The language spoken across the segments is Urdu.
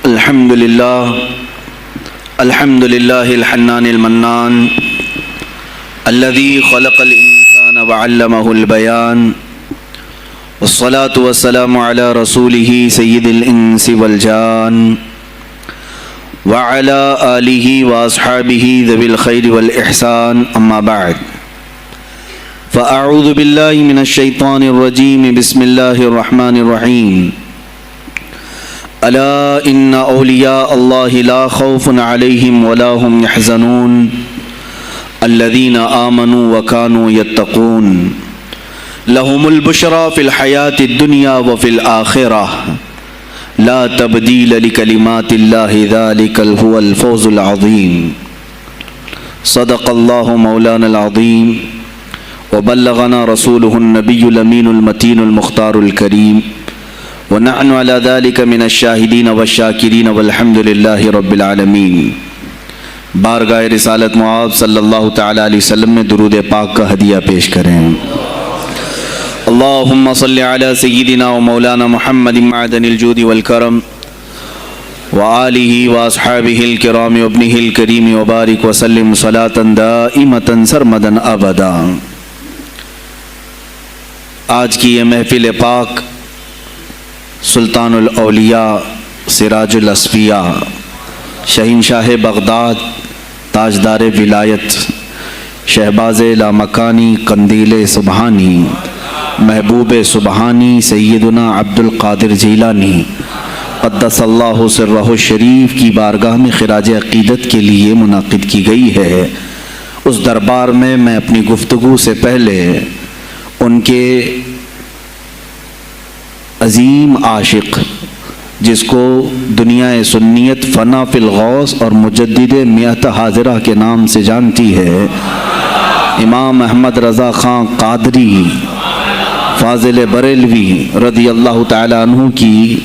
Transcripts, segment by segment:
الحمد لله الحنان المنان الذي خلق الإنسان وعلمه البيان والصلاة والسلام على رسوله سيد الإنس والجان وعلى آله وأصحابه ذوي الخير والإحسان أما بعد فأعوذ بالله من الشيطان الرجيم بسم الله الرحمن الرحيم ألا إن أولياء الله لا خوف عليهم ولا هم يحزنون الذين آمنوا وكانوا يتقون لهم البشرى في الحياة الدنيا وفي الآخرة لا تبديل لكلمات الله ذلك هو الفوز العظيم صدق الله مولانا العظيم وبلغنا رسوله النبي الأمين المتين المختار الكريم ونحن على ذلك من الشاهدين والشاكرين والحمد لله رب العالمین۔ بارگاہ رسالت معاب صلی اللہ تعالی علیہ وسلم میں درود پاک کا ہدیہ پیش کریں۔ اللہم صلی علی سیدنا و مولانا محمد معدن الجود والکرم وآلہ واصحابہ الکرام وابنہ الکریم وبارک وسلم صلاة دائمة سرمدا ابدا۔ آج کی یہ محفل پاک سلطان الاولیاء سراج الاصفیاء شہنشاہ بغداد تاجدار ولایت شہباز لامکانی قندیل سبحانی محبوب سبحانی سیدنا عبد القادر جیلانی قدس اللہ سرہ الشریف کی بارگاہ میں خراج عقیدت کے لیے منعقد کی گئی ہے۔ اس دربار میں میں اپنی گفتگو سے پہلے ان کے عظیم عاشق جس کو دنیا سنیت فنا فی الغوث اور مجدد میت حاضرہ کے نام سے جانتی ہے، امام احمد رضا خان قادری فاضل بریلوی رضی اللہ تعالی عنہ کی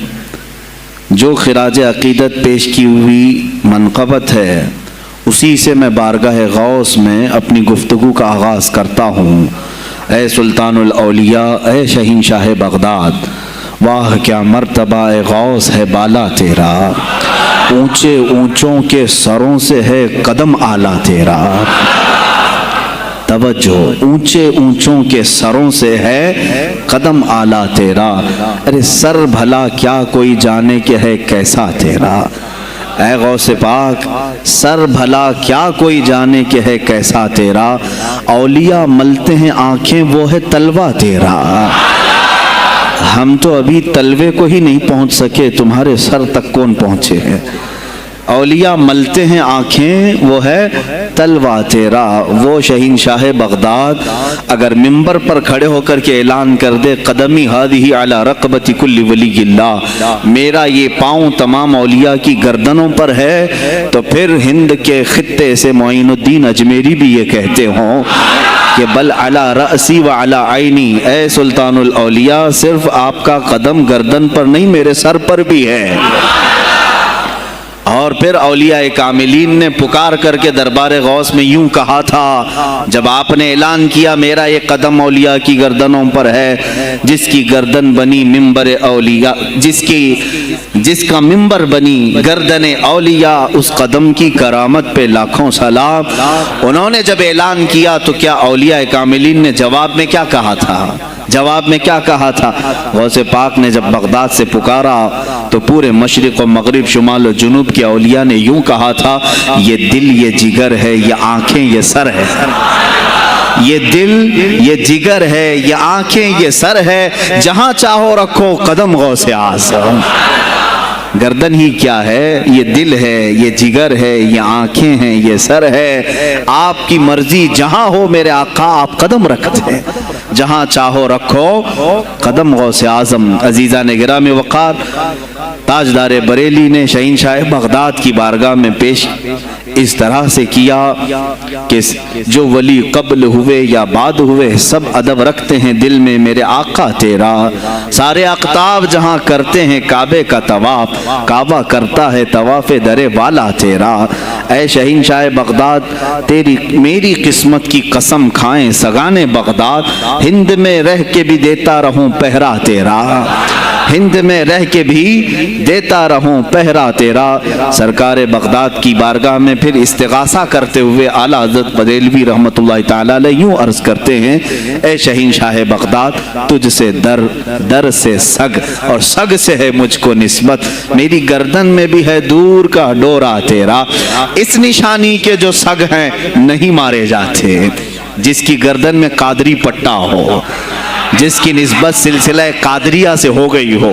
جو خراج عقیدت پیش کی ہوئی منقبت ہے، اسی سے میں بارگاہ غوث میں اپنی گفتگو کا آغاز کرتا ہوں۔ اے سلطان الاولیاء، اے شہنشاہ بغداد، واہ کیا مرتبہ اے غوث ہے بالا تیرا، اونچے اونچوں کے سروں سے ہے قدم اعلیٰ تیرا۔ توجہ، اونچے اونچوں کے سروں سے ہے قدم اعلیٰ تیرا، ارے سر بھلا کیا کوئی جانے کہ ہے کیسا تیرا۔ اے غوث پاک، سر بھلا کیا کوئی جانے کہ ہے کیسا تیرا، اولیاء ملتے ہیں آنکھیں وہ ہے تلوہ تیرا۔ ہم تو ابھی تلوے کو ہی نہیں پہنچ سکے، تمہارے سر تک کون پہنچے ہیں۔ اولیاء ملتے ہیں آنکھیں وہ ہے تلوہ تیرا۔ وہ شہنشاہ بغداد اگر ممبر پر کھڑے ہو کر کے اعلان کر دے قدمی ہادی علی رقبت کل ولی اللہ، میرا یہ پاؤں تمام اولیاء کی گردنوں پر ہے، تو پھر ہند کے خطے سے معین الدین اجمیری بھی یہ کہتے ہوں کہ بل علی رأسی و علی عینی، اے سلطان الاولیاء صرف آپ کا قدم گردن پر نہیں میرے سر پر بھی ہے۔ اور پھر اولیاء کاملین نے پکار کر کے دربار غوث میں یوں کہا تھا جب آپ نے اعلان کیا میرا یہ قدم اولیاء کی گردنوں پر ہے، جس کی گردن بنی منبر اولیاء، جس کا منبر بنی گردن اولیاء، اس قدم کی کرامت پہ لاکھوں سلام۔ انہوں نے جب اعلان کیا تو کیا اولیاء کاملین نے جواب میں کیا کہا تھا؟ جواب میں کیا کہا تھا؟ غوث پاک نے جب بغداد سے پکارا تو پورے مشرق و مغرب شمال و جنوب کے اولیاء نے یوں کہا تھا، یہ دل یہ جگر ہے، یہ آنکھیں یہ سر ہے۔ یہ دل یہ جگر ہے، یہ آنکھیں یہ سر ہے، جہاں چاہو رکھو قدم غوث اعظم۔ گردن ہی کیا ہے، یہ دل ہے، یہ جگر ہے، یہ آنکھیں ہیں، یہ سر ہے، آپ کی مرضی جہاں ہو میرے آقا آپ قدم رکھتے ہیں، جہاں چاہو رکھو قدم غوث اعظم۔ عزیزان گرامی وقار، تاجدار بریلی نے شہنشاہ بغداد کی بارگاہ میں پیش اس طرح سے کیا کہ جو ولی قبل ہوئے یا بعد ہوئے سب ادب رکھتے ہیں دل میں میرے آقا تیرا، سارے اقطاب جہاں کرتے ہیں کعبے کا طواف، کعبہ کرتا ہے طواف در والا تیرا۔ اے شہنشاہ بغداد، تیری میری قسمت کی قسم کھائیں سگانے بغداد، ہند میں رہ کے بھی دیتا رہوں پہرا تیرا۔ ہند میں رہ کے بھی دیتا رہوں پہرا تیرا۔ سرکار بغداد کی بارگاہ میں پھر استغاثہ کرتے ہوئے اعلیٰ حضرت بریلوی رحمۃ اللہ تعالی علیہ یوں عرض کرتے ہیں، اے شہین شاہ بغداد، تجھ سے در، در سے سگ، اور سگ سے ہے مجھ کو نسبت، میری گردن میں بھی ہے دور کا ڈورا تیرا۔ اس نشانی کے جو سگ ہیں نہیں مارے جاتے، جس کی گردن میں قادری پٹا ہو، جس کی نسبت سلسلہ قادریہ سے ہو گئی ہو،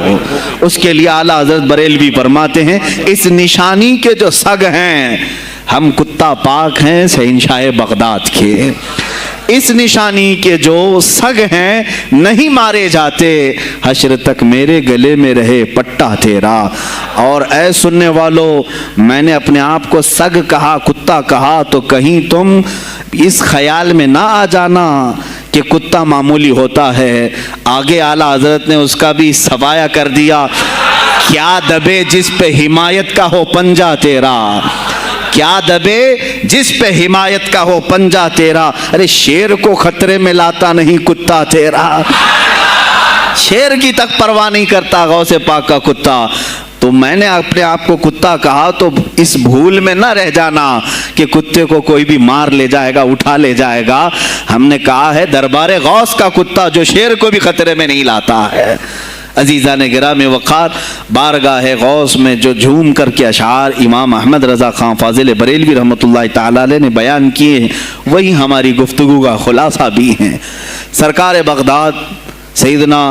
اس کے لیے اعلیٰ حضرت بریلوی فرماتے ہیں اس نشانی کے جو سگ ہیں، ہم کتا پاک ہیں شہنشاہ بغداد کے، اس نشانی کے جو سگ ہیں نہیں مارے جاتے، حشر تک میرے گلے میں رہے پٹا تیرا۔ اور اے سننے والو، میں نے اپنے آپ کو سگ کہا، کتا کہا، تو کہیں تم اس خیال میں نہ آ جانا کہ کتا معمولی ہوتا ہے۔ آگے اعلیٰ حضرت نے اس کا بھی سوایہ کر دیا، کیا دبے جس پہ حمایت کا ہو پنجہ تیرا، کیا دبے جس پہ حمایت کا ہو پنجہ تیرا۔ ارے شیر کو خطرے میں لاتا نہیں کتا تیرا، شیر کی تک پرواہ نہیں کرتا غوث پاک کا کتا۔ تو میں نے اپنے آپ کو کتا کہا تو اس بھول میں نہ رہ جانا کہ کتے کو کوئی بھی مار لے جائے گا، اٹھا لے جائے گا۔ ہم نے کہا ہے دربار غوث کا کتا جو شیر کو بھی خطرے میں نہیں لاتا ہے۔ عزیزان گرامی وقار، بارگاہ غوث میں جو جھوم کر کے اشعار امام احمد رضا خان فاضل بریلوی رحمۃ اللہ تعالی علیہ نے بیان کیے ہیں، وہی ہماری گفتگو کا خلاصہ بھی ہیں۔ سرکار بغداد سیدنا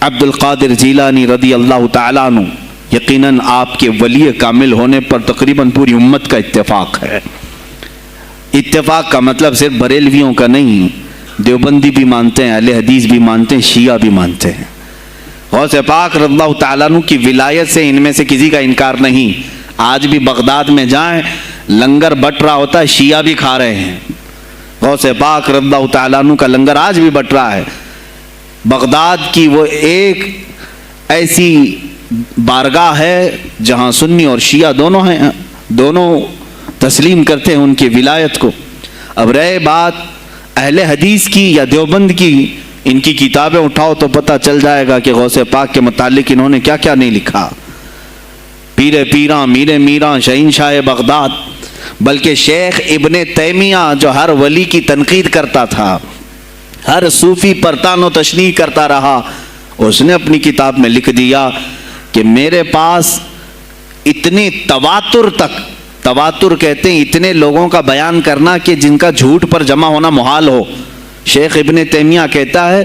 عبد القادر جیلانی رضی اللہ تعالیٰ عنہ، یقیناً آپ کے ولی کامل ہونے پر تقریباً پوری امت کا اتفاق ہے۔ اتفاق کا مطلب صرف بریلویوں کا نہیں، دیوبندی بھی مانتے ہیں، اہل حدیث بھی مانتے ہیں، شیعہ بھی مانتے ہیں۔ غوث پاک رضی اللہ تعالیٰ عنہ کی ولایت سے ان میں سے کسی کا انکار نہیں۔ آج بھی بغداد میں جائیں، لنگر بٹ رہا ہوتا ہے، شیعہ بھی کھا رہے ہیں۔ غوث پاک رضی اللہ تعالیٰ عنہ کا لنگر آج بھی بٹ رہا ہے۔ بغداد کی وہ ایک ایسی بارگاہ ہے جہاں سنی اور شیعہ دونوں ہیں، دونوں تسلیم کرتے ہیں ان کی ولایت کو۔ اب رہے بات اہل حدیث کی یا دیوبند کی، ان کی کتابیں اٹھاؤ تو پتہ چل جائے گا کہ غوث پاک کے متعلق انہوں نے کیا کیا نہیں لکھا۔ پیر پیراں، میر میراں، شہین شاہ بغداد، بلکہ شیخ ابن تیمیہ جو ہر ولی کی تنقید کرتا تھا، ہر صوفی پر طعن و تشنیع کرتا رہا، اس نے اپنی کتاب میں لکھ دیا کہ میرے پاس اتنے تواتر تک، تواتر کہتے ہیں اتنے لوگوں کا بیان کرنا کہ جن کا جھوٹ پر جمع ہونا محال ہو۔ شیخ ابن تیمیہ کہتا ہے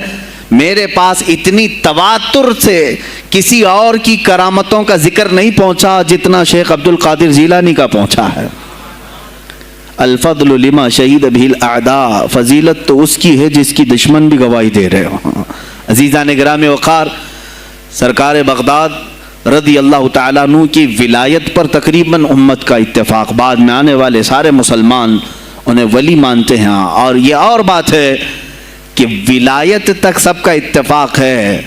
میرے پاس اتنی تواتر سے کسی اور کی کرامتوں کا ذکر نہیں پہنچا جتنا شیخ عبد القادر جیلانی کا پہنچا ہے۔ الفضل لما شہید بہ الاعداء، فضیلت تو اس کی ہے جس کی دشمن بھی گواہی دے رہے ہوں۔ عزیزان گرامی وقار، سرکار بغداد رضی اللہ تعالیٰ عنہ کی ولایت پر تقریباً امت کا اتفاق، بعد میں آنے والے سارے مسلمان انہیں ولی مانتے ہیں۔ اور یہ اور بات ہے کہ ولایت تک سب کا اتفاق ہے،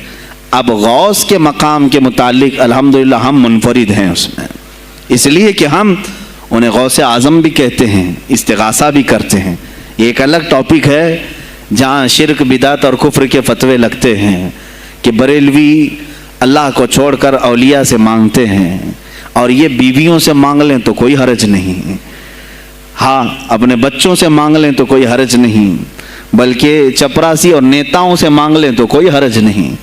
اب غوث کے مقام کے متعلق الحمدللہ ہم منفرد ہیں اس میں، اس لیے کہ ہم انہیں غوث اعظم بھی کہتے ہیں، استغاثہ بھی کرتے ہیں۔ یہ ایک الگ ٹاپک ہے جہاں شرک، بدعت اور کفر کے فتوے لگتے ہیں کہ بریلوی اللہ کو چھوڑ کر اولیاء سے مانگتے ہیں، اور یہ بیویوں سے مانگ لیں تو کوئی حرج نہیں، ہاں اپنے بچوں سے مانگ لیں تو کوئی حرج نہیں، بلکہ چپراسی اور نیتاؤں سے مانگ لیں تو کوئی حرج نہیں۔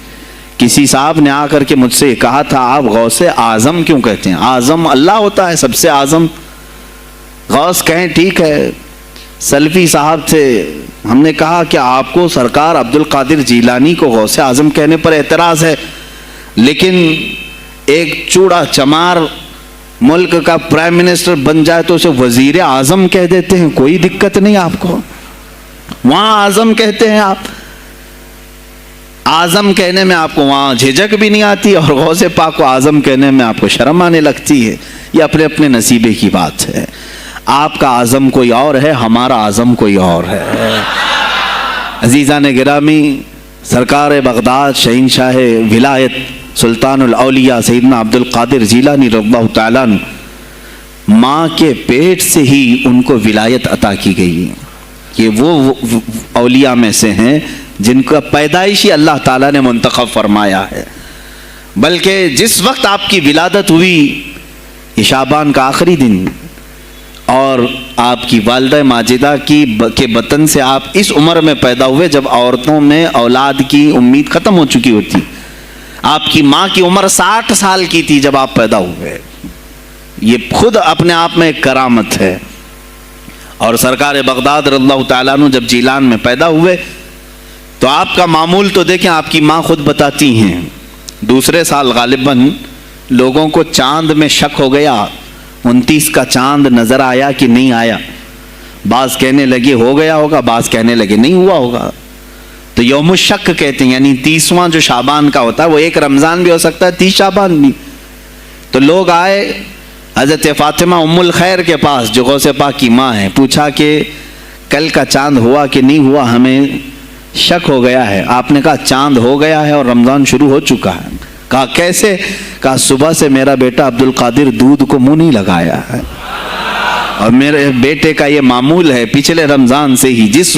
کسی صاحب نے آ کر کے مجھ سے کہا تھا آپ غوث اعظم کیوں کہتے ہیں؟ اعظم اللہ ہوتا ہے سب سے اعظم، غوث کہیں ٹھیک ہے۔ سلفی صاحب تھے، ہم نے کہا کہ آپ کو سرکار عبد القادر جیلانی کو غوث اعظم کہنے پر اعتراض ہے، لیکن ایک چوڑا چمار ملک کا پرائم منسٹر بن جائے تو اسے وزیر اعظم کہہ دیتے ہیں، کوئی دقت نہیں آپ کو، وہاں اعظم کہتے ہیں آپ، اعظم کہنے میں آپ کو وہاں جھجک بھی نہیں آتی، اور غوث پاک کو اعظم کہنے میں آپ کو شرم آنے لگتی ہے۔ یہ اپنے اپنے نصیبے کی بات ہے، آپ کا اعظم کوئی اور ہے، ہمارا اعظم کوئی اور ہے۔ عزیزان گرامی، سرکار بغداد شہین شاہ ولایت سلطان الاولیاء سیدنا عبد القادر جیلانی رضی اللہ تعالیٰ عنہ، ماں کے پیٹ سے ہی ان کو ولایت عطا کی گئی۔ یہ وہ اولیاء میں سے ہیں جن کا پیدائشی اللہ تعالیٰ نے منتخب فرمایا ہے۔ بلکہ جس وقت آپ کی ولادت ہوئی یہ شعبان کا آخری دن، اور آپ کی والدہ ماجدہ کے بطن سے آپ اس عمر میں پیدا ہوئے جب عورتوں میں اولاد کی امید ختم ہو چکی ہوتی. آپ کی ماں کی عمر 60 سال کی تھی جب آپ پیدا ہوئے. یہ خود اپنے آپ میں ایک کرامت ہے. اور سرکار بغداد رضی اللہ تعالیٰ عنہ جب جیلان میں پیدا ہوئے تو آپ کا معمول تو دیکھیں، آپ کی ماں خود بتاتی ہیں دوسرے سال غالباً لوگوں کو چاند میں شک ہو گیا، 29 کا چاند نظر آیا کہ نہیں آیا. بعض کہنے لگے ہو گیا ہوگا، بعض کہنے لگے نہیں ہوا ہوگا. تو یوم الشک کہتے ہیں، یعنی 30واں جو شعبان کا ہوتا ہے وہ ایک رمضان بھی ہو سکتا ہے، 30 شعبان بھی. تو لوگ آئے حضرت فاطمہ ام الخیر کے پاس جو غوث پاک کی ماں ہے، پوچھا کہ کل کا چاند ہوا کہ نہیں ہوا، ہمیں شک ہو گیا ہے. آپ نے کہا چاند ہو گیا ہے اور رمضان شروع ہو چکا ہے. کہا کیسے؟ کہا صبح سے میرا بیٹا عبد القادر دودھ کو منہ نہیں لگایا ہے، اور میرے بیٹے کا یہ معمول ہے پچھلے رمضان سے ہی. جس وقت